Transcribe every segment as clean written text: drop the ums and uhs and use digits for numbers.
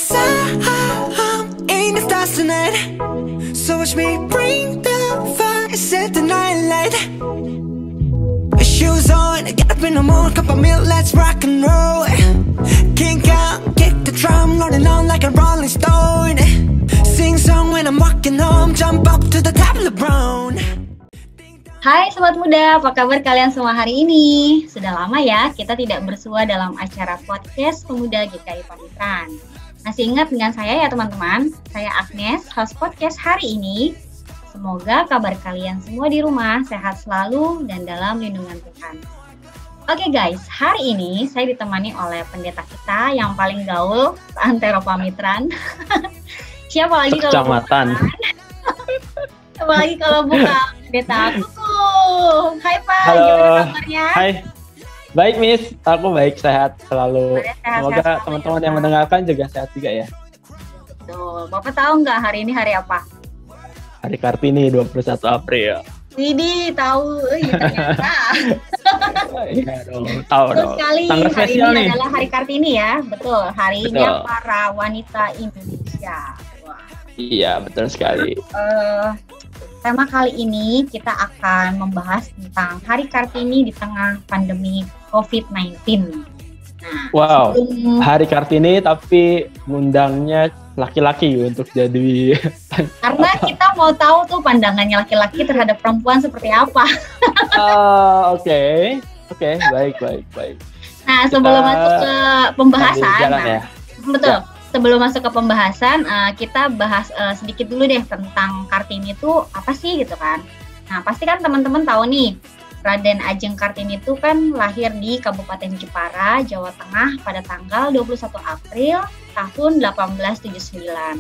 sun in the stars tonight. So watch me bring the fire, set the night light. Shoes on, get up in the morning, cup of milk, let's rock and roll. Kink out, kick the drum, rolling on like a rolling stone. Sing song when I'm walking home, jump up to the top of the brown. Hai Sobat Muda, apa kabar kalian semua hari ini? Sudah lama ya kita tidak bersua dalam acara podcast Pemuda GKI Pamitran. Masih ingat dengan saya ya teman-teman? Saya Agnes, host podcast hari ini. Semoga kabar kalian semua di rumah sehat selalu dan dalam lindungan Tuhan. Oke guys, hari ini saya ditemani oleh pendeta kita yang paling gaul, seantero Pamitran. Siapa lagi kalau bukan? Siapa lagi kalau bukan pendeta aku tuh. Hai Pak, halo. Gimana kabarnya? Hai, baik Miss, aku baik, sehat selalu. Semoga sehat teman-teman ya, yang mendengarkan juga sehat juga ya. Betul, Bapak tahu nggak hari ini hari apa? Hari Kartini 21 April. Widih, tahu, ternyata. Iya dong, tahu Betul dong. sekali, Tanggal hari spesial ini nih. adalah Hari Kartini ya, betul. Harinya Betul. para wanita Indonesia. Wah. Iya, betul sekali. Tema kali ini kita akan membahas tentang Hari Kartini di tengah pandemi COVID-19. Nah, Wow, sebelum- Hari Kartini tapi ngundangnya laki-laki untuk jadi. karena kita mau tahu tuh pandangannya laki-laki terhadap perempuan seperti apa. Oke, baik. Nah, sebelum Kita masuk ke pembahasan, sambil jalan ya. betul. Sebelum masuk ke pembahasan, kita bahas sedikit dulu deh tentang Kartini itu apa sih gitu kan. Nah, pasti kan teman-teman tahu nih, Raden Ajeng Kartini itu kan lahir di Kabupaten Jepara, Jawa Tengah pada tanggal 21 April tahun 1879.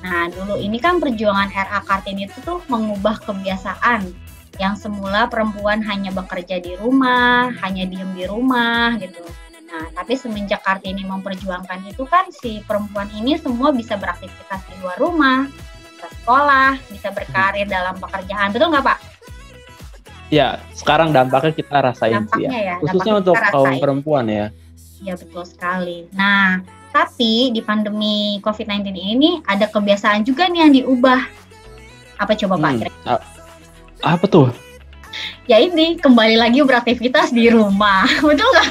Nah, dulu ini kan perjuangan R.A. Kartini itu tuh mengubah kebiasaan yang semula perempuan hanya bekerja di rumah, hanya diem di rumah gitu. Nah, tapi semenjak Kartini memperjuangkan itu kan si perempuan ini semua bisa beraktivitas di luar rumah, bisa sekolah, bisa berkarir dalam pekerjaan. Betul nggak Pak? Ya, sekarang dampaknya kita rasain sih Dampaknya ya, Khususnya dampaknya untuk kita kaum rasain. perempuan ya. Iya, betul sekali. Nah, tapi di pandemi COVID-19 ini ada kebiasaan juga nih yang diubah. Apa coba Pak? Kira-kira? Apa tuh? Ya ini, kembali lagi beraktivitas di rumah. Betul nggak?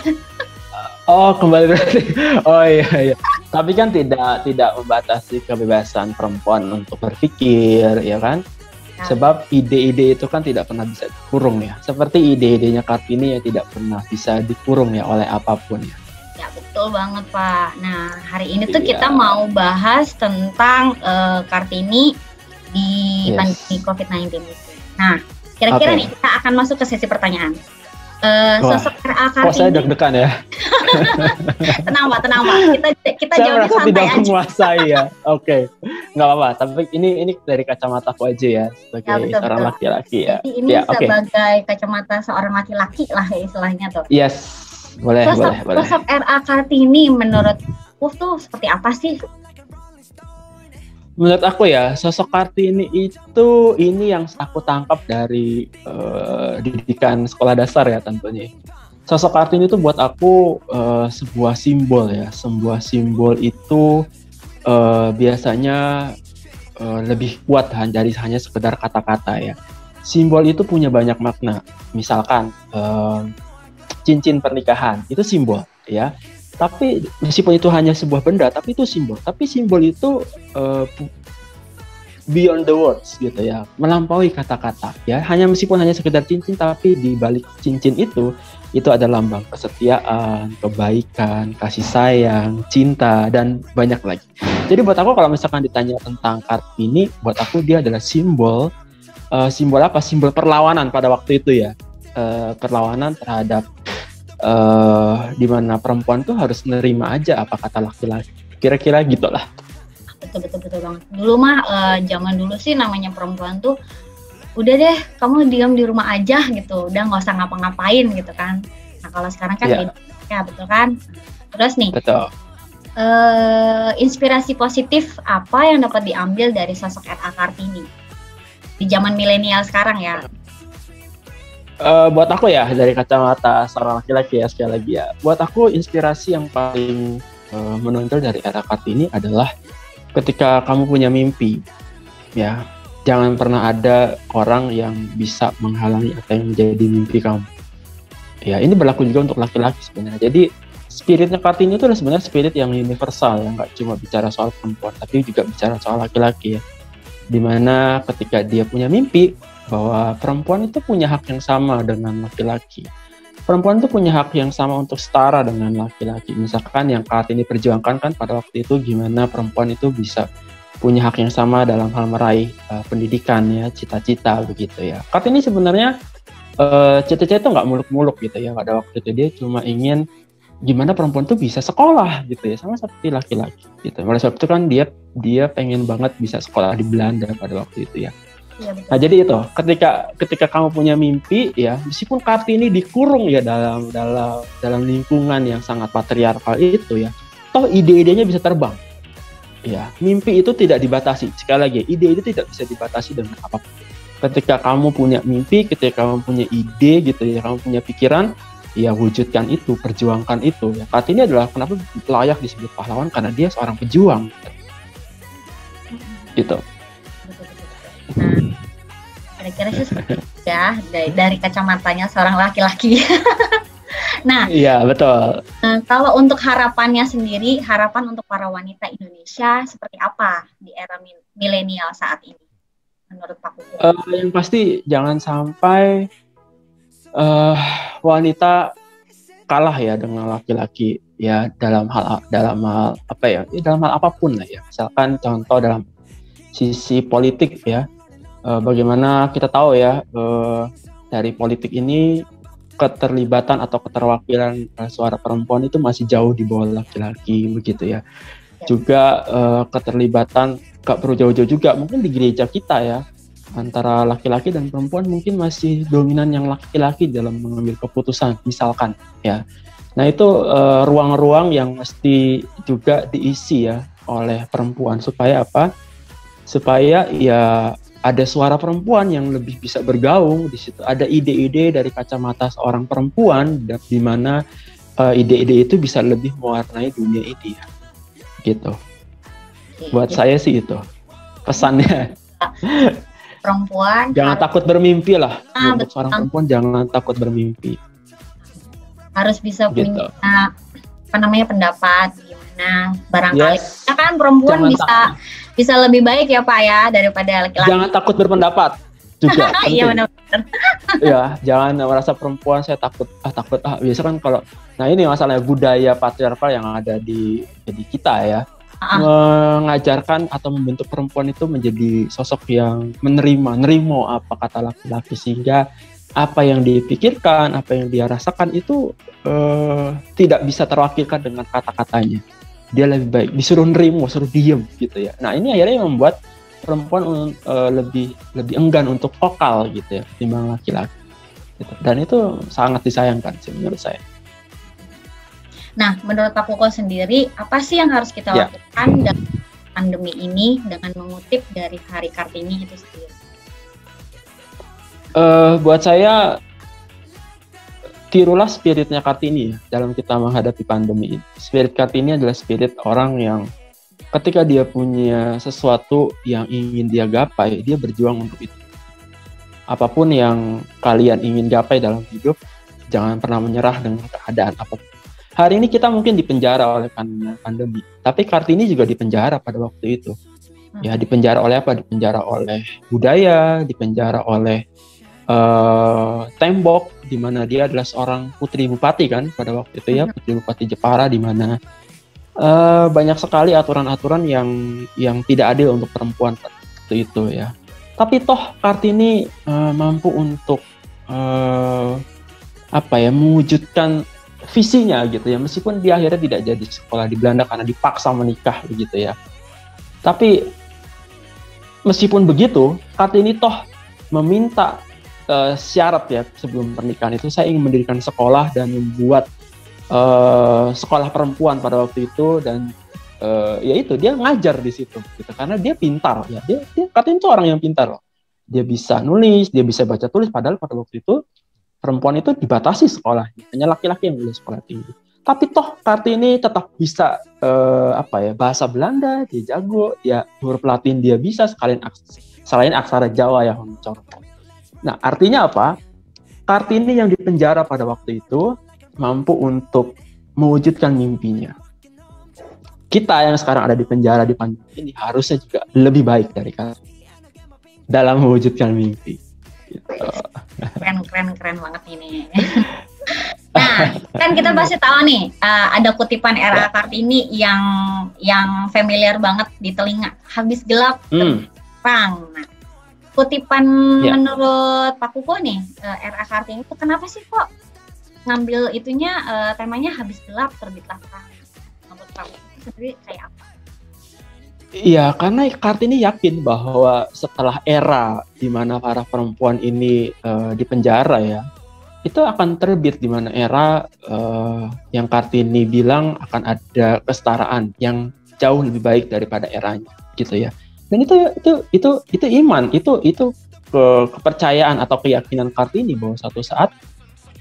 Oh, kembali berarti. Oh iya. Tapi kan tidak membatasi kebebasan perempuan untuk berpikir, ya kan? Nah. Sebab ide-ide itu kan tidak pernah bisa dikurung ya. Seperti ide-idenya Kartini yang tidak pernah bisa dikurung ya oleh apapun ya. Ya betul banget Pak. Nah hari ini tuh Iya. kita mau bahas tentang Kartini di Yes. pandemi COVID-19 itu. Nah kira-kira Oke. nih kita akan masuk ke sesi pertanyaan. Wah, Sosok R.A. Kok saya Kartini, deg-degan ya? tenang Pak. Kita Saya jawabnya merasa santai tidak aja. menguasai ya. Oke, nggak apa-apa. Tapi ini dari kacamata aku aja ya, sebagai Ya, betul, seorang betul. laki-laki ya. Jadi ini Ya, oke. sebagai kacamata seorang laki-laki lah ya istilahnya tuh. Yes, boleh. Sosok R.A. Kartini menurut tuh seperti apa sih? Menurut aku ya, sosok Kartini itu ini yang aku tangkap dari didikan sekolah dasar ya tentunya. Sosok Kartini itu buat aku sebuah simbol ya. Sebuah simbol itu biasanya lebih kuat dari hanya sekedar kata-kata ya. Simbol itu punya banyak makna. Misalkan cincin pernikahan itu simbol ya. Tapi meskipun itu hanya sebuah benda, tapi itu simbol. Tapi simbol itu beyond the words gitu ya, melampaui kata-kata ya. Meskipun hanya sekedar cincin, tapi di balik cincin itu ada lambang kesetiaan, kebaikan, kasih sayang, cinta, dan banyak lagi. Jadi buat aku kalau misalkan ditanya tentang Kartini, buat aku dia adalah simbol apa? Simbol perlawanan pada waktu itu ya. Perlawanan terhadap di mana perempuan tuh harus menerima aja apa kata laki-laki. Kira-kira gitulah. Betul banget. Dulu mah zaman dulu sih namanya perempuan tuh udah deh kamu diam di rumah aja gitu, udah nggak usah ngapa-ngapain gitu kan. Nah kalau sekarang kan beda, ya betul kan. Terus nih, Betul. Inspirasi positif apa yang dapat diambil dari sosok R.A. Kartini di zaman milenial sekarang ya? Buat aku ya, dari kacamata seorang laki-laki ya, sekali lagi ya, buat aku inspirasi yang paling menonjol dari era Kartini adalah ketika kamu punya mimpi, ya jangan pernah ada orang yang bisa menghalangi apa yang menjadi mimpi kamu. Ya ini berlaku juga untuk laki-laki sebenarnya. Jadi spiritnya Kartini itu sebenarnya spirit yang universal, yang nggak cuma bicara soal perempuan, tapi juga bicara soal laki-laki ya. Dimana ketika dia punya mimpi bahwa perempuan itu punya hak yang sama dengan laki-laki. Perempuan itu punya hak yang sama untuk setara dengan laki-laki. Misalkan yang Kartini perjuangkan kan pada waktu itu gimana perempuan itu bisa punya hak yang sama dalam hal meraih pendidikan ya, cita-cita begitu ya. Kartini sebenarnya cita-cita itu nggak muluk-muluk gitu ya. Pada waktu itu dia cuma ingin gimana perempuan tuh bisa sekolah gitu ya, sama seperti laki-laki gitu. Oleh sebab itu kan dia pengen banget bisa sekolah di Belanda pada waktu itu ya. Iya, betul. Nah jadi itu ketika kamu punya mimpi ya, meskipun Kartini dikurung ya dalam lingkungan yang sangat patriarkal itu ya, toh ide-idenya bisa terbang. Ya, mimpi itu tidak dibatasi. Sekali lagi, ide itu tidak bisa dibatasi dengan apapun. Ketika kamu punya mimpi, ketika kamu punya ide gitu ya, kamu punya pikiran, ya wujudkan itu, perjuangkan itu. Ya, Kartini adalah kenapa layak disebut pahlawan karena dia seorang pejuang. Gitu. Nah, kira-kira sih seperti itu ya dari kacamatanya seorang laki-laki. Nah, iya betul. Kalau untuk harapannya sendiri, harapan untuk para wanita Indonesia seperti apa di era milenial saat ini, menurut Pak Kuku? Yang pasti jangan sampai wanita kalah ya dengan laki-laki ya dalam hal apa ya, dalam hal apapun lah ya. Misalkan contoh dalam sisi politik ya. Bagaimana kita tahu ya dari politik ini keterlibatan atau keterwakilan suara perempuan itu masih jauh di bawah laki-laki begitu ya. Juga keterlibatan gak perlu jauh-jauh juga mungkin di gereja kita ya, antara laki-laki dan perempuan mungkin masih dominan yang laki-laki dalam mengambil keputusan misalkan ya. Nah itu ruang-ruang yang mesti juga diisi ya oleh perempuan supaya apa? Supaya ya ada suara perempuan yang lebih bisa bergaung di situ. Ada ide-ide dari kacamata seorang perempuan di mana ide-ide itu bisa lebih mewarnai dunia ini ya. Gitu. Buat saya sih itu pesannya. Perempuan jangan takut bermimpi lah. Untuk betul. seorang perempuan jangan takut bermimpi. Harus bisa Gitu. punya pendapat gimana barangkali. Yes. Ya kan perempuan Jangan bisa lebih baik ya Pak ya daripada laki-laki. Jangan takut berpendapat juga. Iya benar-benar. Ya, jangan merasa perempuan saya takut biasa kan kalau ini masalahnya budaya patriarkal yang ada di kita ya. Mengajarkan atau membentuk perempuan itu menjadi sosok yang nerimo apa kata laki-laki sehingga apa yang dipikirkan, apa yang dia rasakan itu tidak bisa terwakilkan dengan kata-katanya. Dia lebih baik disuruh nerimo, suruh diem gitu ya. Nah ini akhirnya membuat perempuan lebih enggan untuk vokal gitu ya ketimbang laki-laki. Gitu. Dan itu sangat disayangkan sih menurut saya. Nah menurut Pak Kuko sendiri apa sih yang harus kita lakukan dalam pandemi ini dengan mengutip dari Hari Kartini itu sendiri? Buat saya tirulah spiritnya Kartini ya, dalam kita menghadapi pandemi ini. Spirit Kartini adalah spirit orang yang ketika dia punya sesuatu yang ingin dia gapai, dia berjuang untuk itu. Apapun yang kalian ingin gapai dalam hidup, jangan pernah menyerah dengan keadaan apapun. Hari ini kita mungkin dipenjara oleh pandemi, tapi Kartini juga dipenjara pada waktu itu. Ya, dipenjara oleh apa? Dipenjara oleh budaya, dipenjara oleh tembok, di mana dia adalah seorang putri bupati kan pada waktu itu ya, putri bupati Jepara, di mana banyak sekali aturan-aturan yang tidak adil untuk perempuan waktu itu ya. Tapi toh Kartini mampu untuk mewujudkan visinya gitu ya, meskipun dia akhirnya tidak jadi sekolah di Belanda karena dipaksa menikah begitu ya. Tapi meskipun begitu, Kartini toh meminta syarat ya sebelum pernikahan itu, saya ingin mendirikan sekolah dan membuat sekolah perempuan pada waktu itu, dan yaitu dia ngajar di situ gitu, karena dia pintar ya, dia Kartini itu orang yang pintar loh, dia bisa nulis, dia bisa baca tulis, padahal pada waktu itu perempuan itu dibatasi sekolah, hanya laki-laki yang boleh sekolah tinggi. Tapi toh Kartini tetap bisa bahasa Belanda, dia jago, ya huruf Latin dia bisa, selain aksara Jawa yang mencolok. Nah, artinya apa? Kartini yang dipenjara pada waktu itu mampu untuk mewujudkan mimpinya. Kita yang sekarang ada di penjara di pandemi ini harusnya juga lebih baik dari Kartini dalam mewujudkan mimpi. Gitu. Keren banget ini. Nah, kan kita pasti tahu nih, ada kutipan era Kartini yang familiar banget di telinga. Habis gelap, terang. Nah, kutipan menurut Pak Kuko nih, era Kartini itu kenapa sih kok ngambil itunya, temanya habis gelap terbitlah terang? Menurut Pak Kuko itu sendiri kayak apa? Iya, karena Kartini yakin bahwa setelah era di mana para perempuan ini dipenjara ya, itu akan terbit di mana era yang Kartini bilang akan ada kesetaraan yang jauh lebih baik daripada eranya, gitu ya. Dan itu iman, itu kepercayaan atau keyakinan Kartini bahwa suatu saat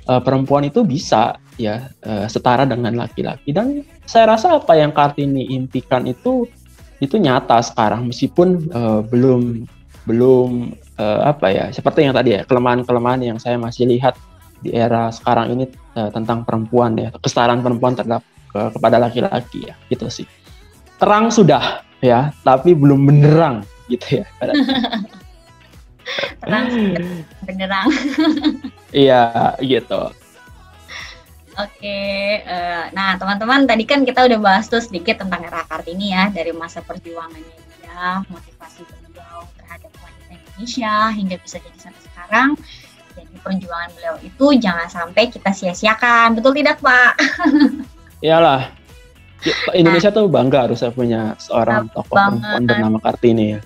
perempuan itu bisa ya setara dengan laki-laki. Dan saya rasa apa yang Kartini impikan itu nyata sekarang, meskipun belum seperti yang tadi ya, kelemahan-kelemahan yang saya masih lihat di era sekarang ini tentang perempuan ya, kesetaraan perempuan terhadap kepada laki-laki ya, gitu sih. Terang sudah ya, tapi belum benderang gitu ya. Terang benderang. Iya, gitu. Oke, nah teman-teman tadi kan kita udah bahas tuh sedikit tentang era Kartini ya, dari masa perjuangannya dia, motivasi beliau terhadap wanita Indonesia hingga bisa jadi sampai sekarang. Jadi perjuangan beliau itu jangan sampai kita sia-siakan, betul tidak Pak? Iyalah, Indonesia tuh bangga harusnya punya seorang tokoh perempuan bernama Kartini ya.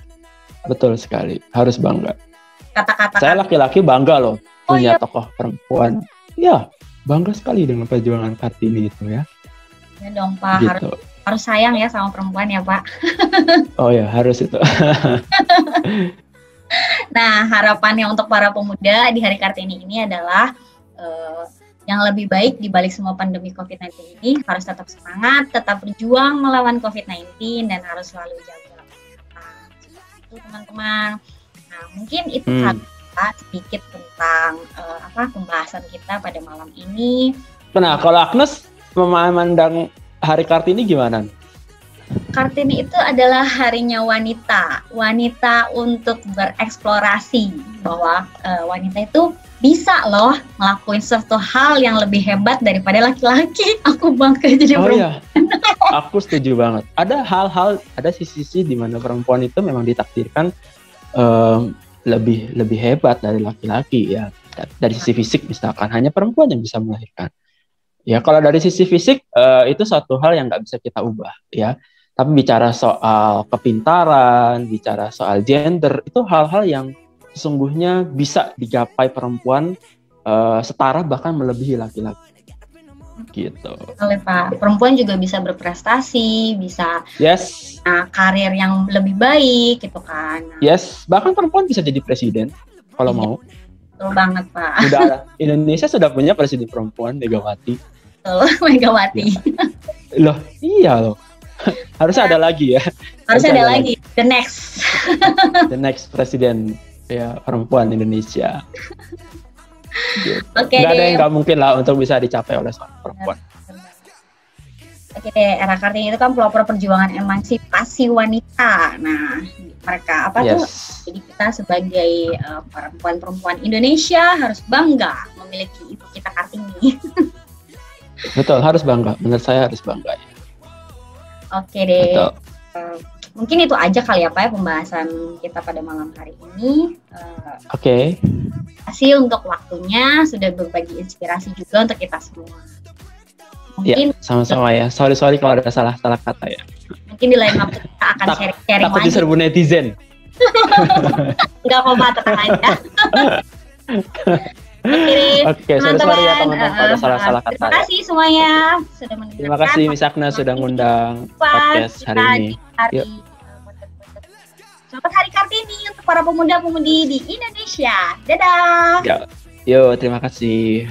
Betul sekali, harus bangga. Kata-kata saya laki-laki bangga loh punya tokoh perempuan. Ya. Bangga sekali dengan perjuangan Kartini itu ya. Ya dong Pak, gitu. harus sayang ya sama perempuan ya Pak. Oh ya, harus itu. Nah, harapannya untuk para pemuda di Hari Kartini ini adalah yang lebih baik di balik semua pandemi COVID-19 ini, harus tetap semangat, tetap berjuang melawan COVID-19 dan harus selalu jaga kesehatan. Itu teman-teman. Nah, mungkin itu sedikit tentang pembahasan kita pada malam ini. Nah, kalau Agnes memandang Hari Kartini gimana? Kartini itu adalah harinya wanita untuk bereksplorasi bahwa wanita itu bisa loh ngelakuin sesuatu hal yang lebih hebat daripada laki-laki. Aku bangga jadi perempuan. Iya. Aku setuju banget. Ada sisi-sisi di mana perempuan itu memang ditakdirkan lebih hebat dari laki-laki ya. Dari sisi fisik misalkan hanya perempuan yang bisa melahirkan. Ya kalau dari sisi fisik itu suatu hal yang nggak bisa kita ubah ya. Tapi bicara soal kepintaran, bicara soal gender, itu hal-hal yang sesungguhnya bisa digapai perempuan setara bahkan melebihi laki-laki. Gitu. Oleh Pak, perempuan juga bisa berprestasi, bisa karir yang lebih baik gitu kan. Bahkan perempuan bisa jadi presiden kalau mau. Betul banget Pak. Indonesia sudah punya presiden perempuan, Megawati. Megawati. Ya. Loh, iya loh. Harusnya ada lagi ya. Harusnya ada lagi. The next presiden ya perempuan Indonesia. Gitu. Oke, nggak ada yang nggak mungkin lah untuk bisa dicapai oleh seorang perempuan. Oke deh, era Kartini itu kan pelopor perjuangan emansipasi wanita. Nah, mereka tuh? Jadi kita sebagai perempuan-perempuan Indonesia harus bangga memiliki ibu kita Kartini. Betul, harus bangga. Menurut saya harus bangga ya. Oke deh. Mungkin itu aja kali ya Pak pembahasan kita pada malam hari ini. Oke. Terima kasih untuk waktunya, sudah berbagi inspirasi juga untuk kita semua. Mungkin sama-sama ya. Sorry kalau ada salah kata ya. Mungkin di lain waktu kita akan sharing-sharing lagi. Takut diserbu netizen. Enggak kok Pak, tenang aja. Oke, sorry ya teman-teman kalau ada salah kata. Terima kasih semuanya sudah mendengarkan. Terima kasih Miss Agnes sudah ngundang podcast hari ini. Selamat Hari Kartini untuk para pemuda-pemudi di Indonesia. Dadah. Yo, terima kasih.